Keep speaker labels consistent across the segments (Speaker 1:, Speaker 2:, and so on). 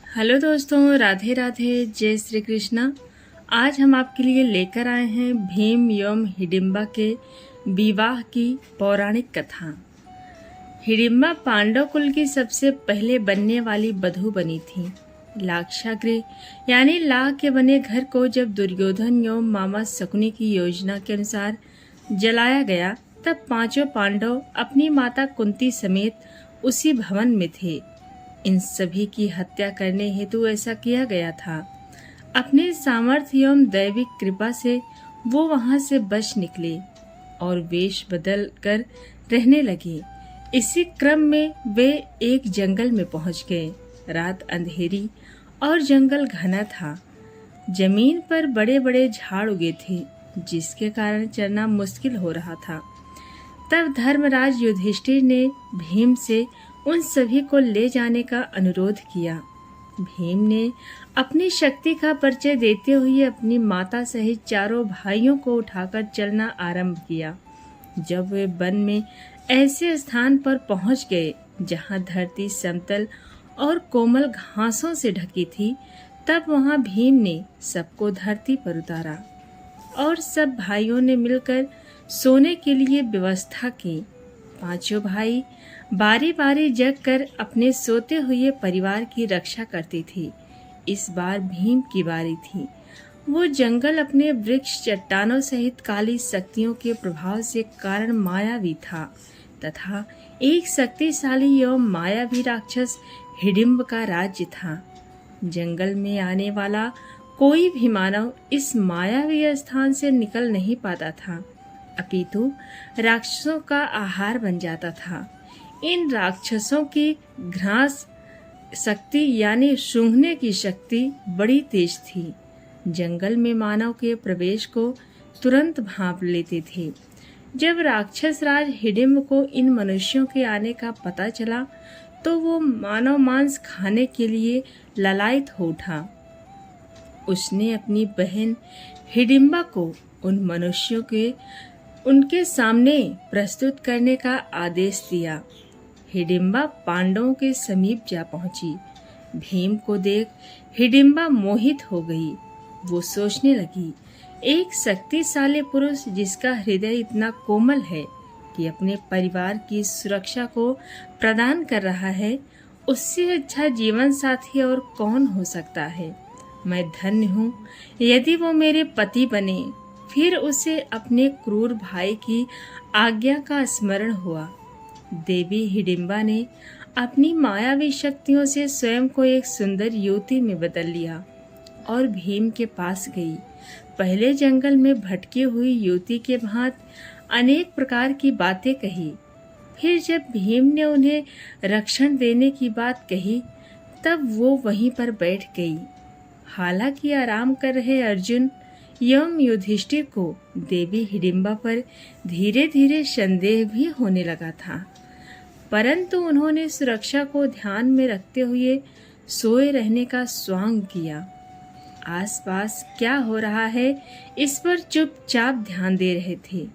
Speaker 1: Hello दोस्तों, राधे राधे, जय श्री कृष्णा। आज हम आपके लिए लेकर आए हैं भीम एवं हिडिंबा के विवाह की पौराणिक कथा। हिडिंबा पांडव कुल की सबसे पहले बनने वाली बधू बनी थी। लाक्षागृह यानी लाह के बने घर को जब दुर्योधन एवं मामा शकुनी की योजना के अनुसार जलाया गया, तब पांचों पांडव अपनी माता कुंती समेत उसी भवन में थे। इन सभी की हत्या करने हेतु ऐसा किया गया था। अपने सामर्थ्य एवं दैविक कृपा से वो वहां से बच निकले और वेश बदल कर रहने लगे। इसी क्रम में वे एक जंगल में पहुंच गए। रात अंधेरी और जंगल घना था। जमीन पर बड़े बड़े झाड़ उगे थे, जिसके कारण चलना मुश्किल हो रहा था। तब धर्मराज युधिष्ठिर ने भीम से उन सभी को ले जाने का अनुरोध किया। भीम ने अपनी शक्ति का परिचय देते हुए अपनी माता सहित चारों भाइयों को उठाकर चलना आरंभ किया। जब वे वन में ऐसे स्थान पर पहुंच गए जहां धरती समतल और कोमल घासों से ढकी थी, तब वहां भीम ने सबको धरती पर उतारा और सब भाइयों ने मिलकर सोने के लिए व्यवस्था की। पांचों भाई बारी बारी जग कर अपने सोते हुए परिवार की रक्षा करती थी। इस बार भीम की बारी थी। वो जंगल अपने वृक्ष चट्टानों सहित काली शक्तियों के प्रभाव से कारण मायावी था तथा एक शक्तिशाली एवं मायावी राक्षस हिडिंब का राज्य था। जंगल में आने वाला कोई भी मानव इस मायावी स्थान से निकल नहीं पाता था, अपितु राक्षसों का आहार बन जाता था। इन राक्षसों की घ्रास शक्ति यानी सूंघने की शक्ति बड़ी तेज थी। जंगल में मानव के प्रवेश को तुरंत भांप लेते थे। जब राक्षस राज हिडिंब को इन मनुष्यों के आने का पता चला, तो वो मानव मांस खाने के लिए लालायित हो उठा। उसने अपनी बहन हिडिंबा को उन मनुष्यों के उनके सामने प्रस्तुत करने का आदेश दिया। हिडिंबा पांडवों के समीप जा पहुंची। भीम को देख हिडिंबा मोहित हो गई। वो सोचने लगी, एक शक्तिशाली पुरुष जिसका हृदय इतना कोमल है कि अपने परिवार की सुरक्षा को प्रदान कर रहा है, उससे अच्छा जीवन साथी और कौन हो सकता है। मैं धन्य हूँ यदि वो मेरे पति बने। फिर उसे अपने क्रूर भाई की आज्ञा का स्मरण हुआ। देवी हिडिंबा ने अपनी मायावी शक्तियों से स्वयं को एक सुंदर युवती में बदल लिया और भीम के पास गई। पहले जंगल में भटकी हुई युवती के भांति अनेक प्रकार की बातें कही। फिर जब भीम ने उन्हें रक्षण देने की बात कही, तब वो वहीं पर बैठ गई। हालांकि आराम कर रहे अर्जुन एवं युधिष्ठिर को देवी हिडिंबा पर धीरे धीरे संदेह भी होने लगा था, परंतु उन्होंने सुरक्षा को ध्यान में रखते हुए सोए रहने का स्वांग किया। आसपास क्या हो रहा है इस पर चुपचाप ध्यान दे रहे थे।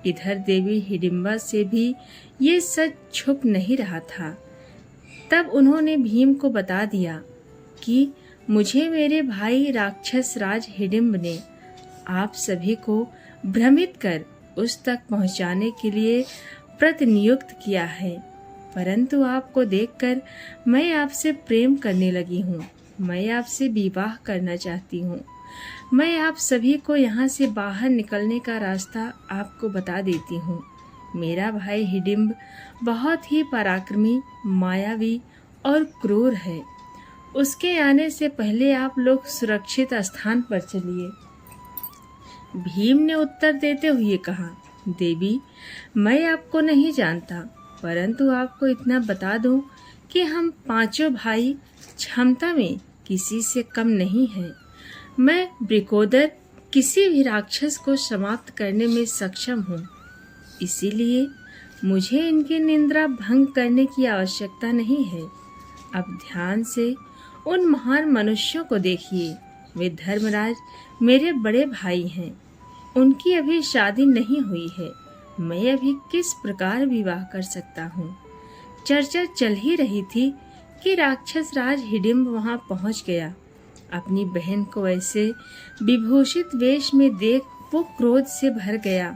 Speaker 1: इधर देवी हिडिंबा से भी ये सच छुप नहीं रहा था। तब उन्होंने भीम को बता दिया कि मुझे मेरे भाई राक्षस राज हिडिंब ने आप सभी को भ्रमित कर उस तक पहुंचाने के लिए प्रतिनियुक्त किया है, परंतु आपको देखकर मैं आपसे प्रेम करने लगी हूँ। मैं आपसे विवाह करना चाहती हूँ। मैं आप सभी को यहाँ से बाहर निकलने का रास्ता आपको बता देती हूँ। मेरा भाई हिडिंब बहुत ही पराक्रमी, मायावी और क्रूर है। उसके आने से पहले आप लोग सुरक्षित स्थान पर चलिए। भीम ने उत्तर देते हुए कहा, देवी, मैं आपको नहीं जानता, परंतु आपको इतना बता दूं कि हम पांचों भाई क्षमता में किसी से कम नहीं हैं। मैं वृकोदर किसी भी राक्षस को समाप्त करने में सक्षम हूँ। इसीलिए मुझे इनकी निंदा भंग करने की आवश्यकता नहीं है। अब ध्यान से उन महान मनुष्यों को देखिए। वे धर्मराज मेरे बड़े भाई हैं। उनकी अभी शादी नहीं हुई है। मैं अभी किस प्रकार विवाह कर सकता हूँ। चर्चा चल ही रही थी कि राक्षस राज हिडिंब वहां पहुंच गया। अपनी बहन को ऐसे विभूषित वेश में देख वो क्रोध से भर गया।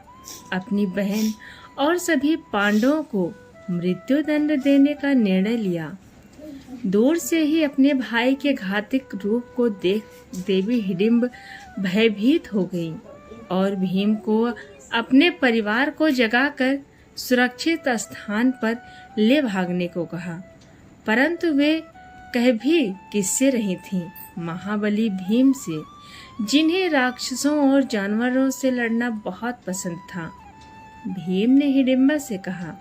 Speaker 1: अपनी बहन और सभी पांडवों को मृत्यु दंड देने का निर्णय लिया। दूर से ही अपने भाई के घातक रूप को देख देवी हिडिंब भयभीत हो गई और भीम को अपने परिवार को जगाकर सुरक्षित स्थान पर ले भागने को कहा। परंतु वे कह भी किससे रही थीं? महाबली भीम से, जिन्हें राक्षसों और जानवरों से लड़ना बहुत पसंद था। भीम ने हिडिंबा से कहा,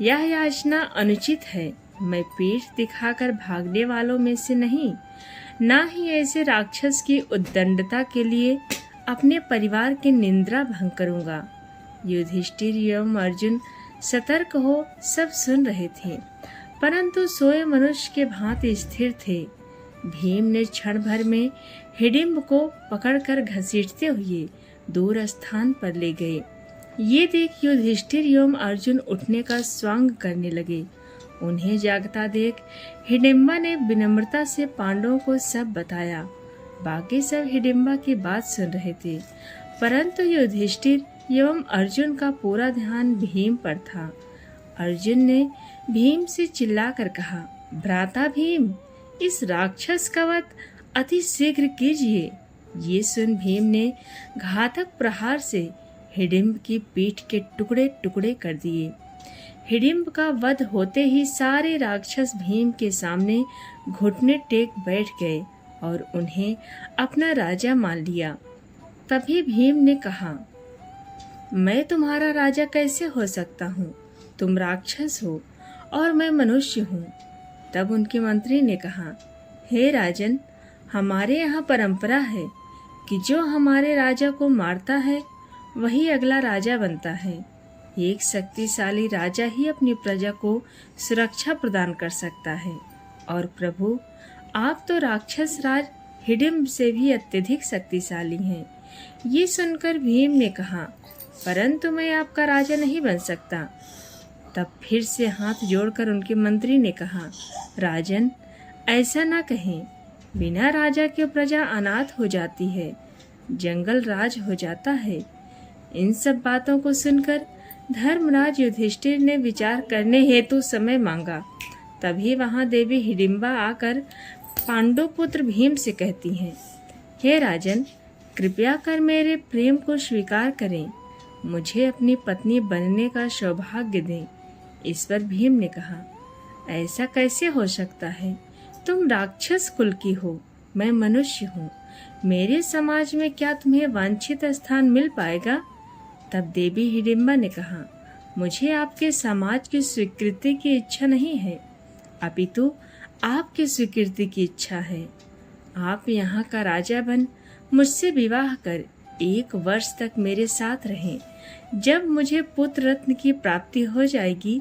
Speaker 1: यह याचना अनुचित है। मैं पीठ दिखाकर भागने वालों में से नहीं, ना ही ऐसे राक्षस की उद्दंडता के लिए अपने परिवार की निंदा भंग करूंगा। युधिष्ठिर एवं अर्जुन सतर्क हो सब सुन रहे थे, परंतु सोए मनुष्य के भांति स्थिर थे। भीम ने क्षण भर में हिडिंब को पकड़कर घसीटते हुए दूर स्थान पर ले गए। ये देख युधिष्ठिर एवं अर्जुन उठने का स्वांग करने लगे। उन्हें जागता देख हिडिंबा ने विनम्रता से पांडवों को सब बताया। बाकी सब हिडिंबा की बात सुन रहे थे, परंतु युधिष्ठिर एवं अर्जुन का पूरा ध्यान भीम पर था। अर्जुन ने भीम से चिल्लाकर कहा, भ्राता भीम, इस राक्षस का वध अति शीघ्र कीजिए। ये सुन भीम ने घातक प्रहार से हिडिंब की पीठ के टुकड़े टुकड़े कर दिए। हिडिंब का वध होते ही सारे राक्षस भीम के सामने घुटने टेक बैठ गए और उन्हें अपना राजा मान लिया। तभी भीम ने कहा, मैं तुम्हारा राजा कैसे हो सकता हूँ? तुम राक्षस हो और मैं मनुष्य हूँ। तब उनके मंत्री ने कहा, हे राजन, हमारे यहाँ परंपरा है कि जो हमारे राजा को मारता है वही अगला राजा बनता है। एक शक्तिशाली राजा ही अपनी प्रजा को सुरक्षा प्रदान कर सकता है। और प्रभु, आप तो राक्षस राज हिडिंब से भी अत्यधिक शक्तिशाली हैं। ये सुनकर भीम ने कहा, परंतु मैं आपका राजा नहीं बन सकता। तब फिर से हाथ जोड़कर उनके मंत्री ने कहा, राजन, ऐसा ना कहें। बिना राजा के प्रजा अनाथ हो जाती है, जंगल राज हो जाता है। इन सब बातों को सुनकर धर्मराज युधिष्ठिर ने विचार करने हेतु समय मांगा। तभी वहां देवी हिडिंबा आकर पांडुपुत्र भीम से कहती हैं, हे राजन, कृपया कर मेरे प्रेम को स्वीकार करें। मुझे अपनी पत्नी बनने का सौभाग्य दें। इस पर भीम ने कहा, ऐसा कैसे हो सकता है? तुम राक्षस कुल की हो, मैं मनुष्य हूँ। मेरे समाज में क्या तुम्हें वांछित स्थान मिल पाएगा? तब देवी हिडिंबा ने कहा, मुझे आपके समाज की स्वीकृति की इच्छा नहीं है, अपितु आपकी स्वीकृति की इच्छा है। आप यहाँ का राजा बन मुझसे विवाह कर 1 वर्ष तक मेरे साथ रहें। जब मुझे पुत्र रत्न की प्राप्ति हो जाएगी,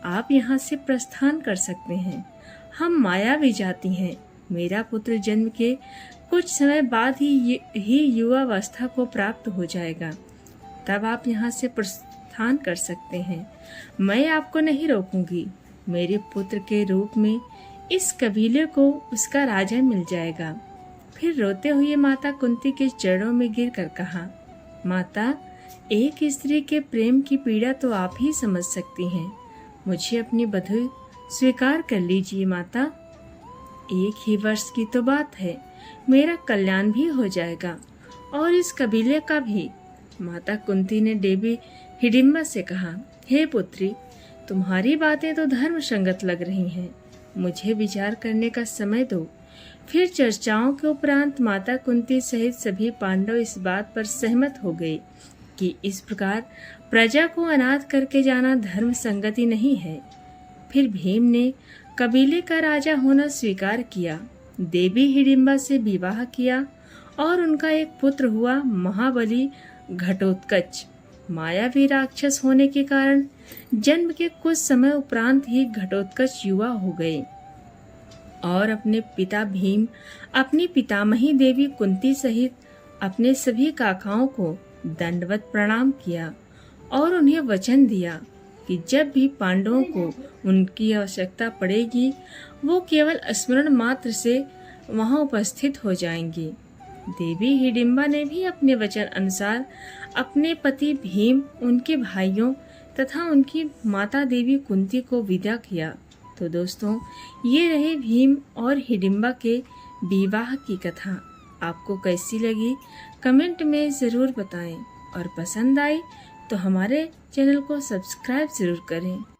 Speaker 1: आप यहाँ से प्रस्थान कर सकते हैं। हम मायावी जाति हैं। मेरा पुत्र जन्म के कुछ समय बाद ही युवावस्था को प्राप्त हो जाएगा। तब आप यहाँ से प्रस्थान कर सकते हैं। मैं आपको नहीं रोकूंगी। मेरे पुत्र के रूप में इस कबीले को उसका राजा मिल जाएगा। फिर रोते हुए माता कुंती के चरणों में गिरकर कहा, माता, एक स्त्री के प्रेम की पीड़ा तो आप ही समझ सकती हैं। मुझे अपनी बधू स्वीकार कर लीजिए माता। 1 ही वर्ष की तो बात है, मेरा कल्याण भी हो जाएगा और इस कबीले का भी। माता कुंती ने देवी हिडिंबा से कहा, हे पुत्री, तुम्हारी बातें तो धर्म संगत लग रही हैं। मुझे विचार करने का समय दो। फिर चर्चाओं के उपरांत माता कुंती सहित सभी पांडव इस बात पर सहमत हो गए कि इस प्रकार प्रजा को अनाथ करके जाना धर्म संगति नहीं है। फिर भीम ने कबीले का राजा होना स्वीकार किया, देवी हिडिंबा से विवाह किया और उनका एक पुत्र हुआ, महाबली घटोत्कच। मायावी राक्षस होने के कारण जन्म के कुछ समय उपरांत ही घटोत्कच युवा हो गए और अपने पिता भीम, अपनी पितामही देवी कुंती सहित अपने सभी काकाओं को दंडवत प्रणाम किया और उन्हें वचन दिया कि जब भी पांडवों को उनकी आवश्यकता पड़ेगी वो केवल स्मरण मात्र से वहां उपस्थित हो जाएंगी। देवी हिडिंबा ने भी अपने वचन अनुसार अपने पति भीम, उनके भाइयों तथा उनकी माता देवी कुंती को विदा किया। तो दोस्तों, ये रहे भीम और हिडिंबा के विवाह की कथा। आपको कैसी लगी कमेंट में ज़रूर बताएं और पसंद आई तो हमारे चैनल को सब्सक्राइब ज़रूर करें।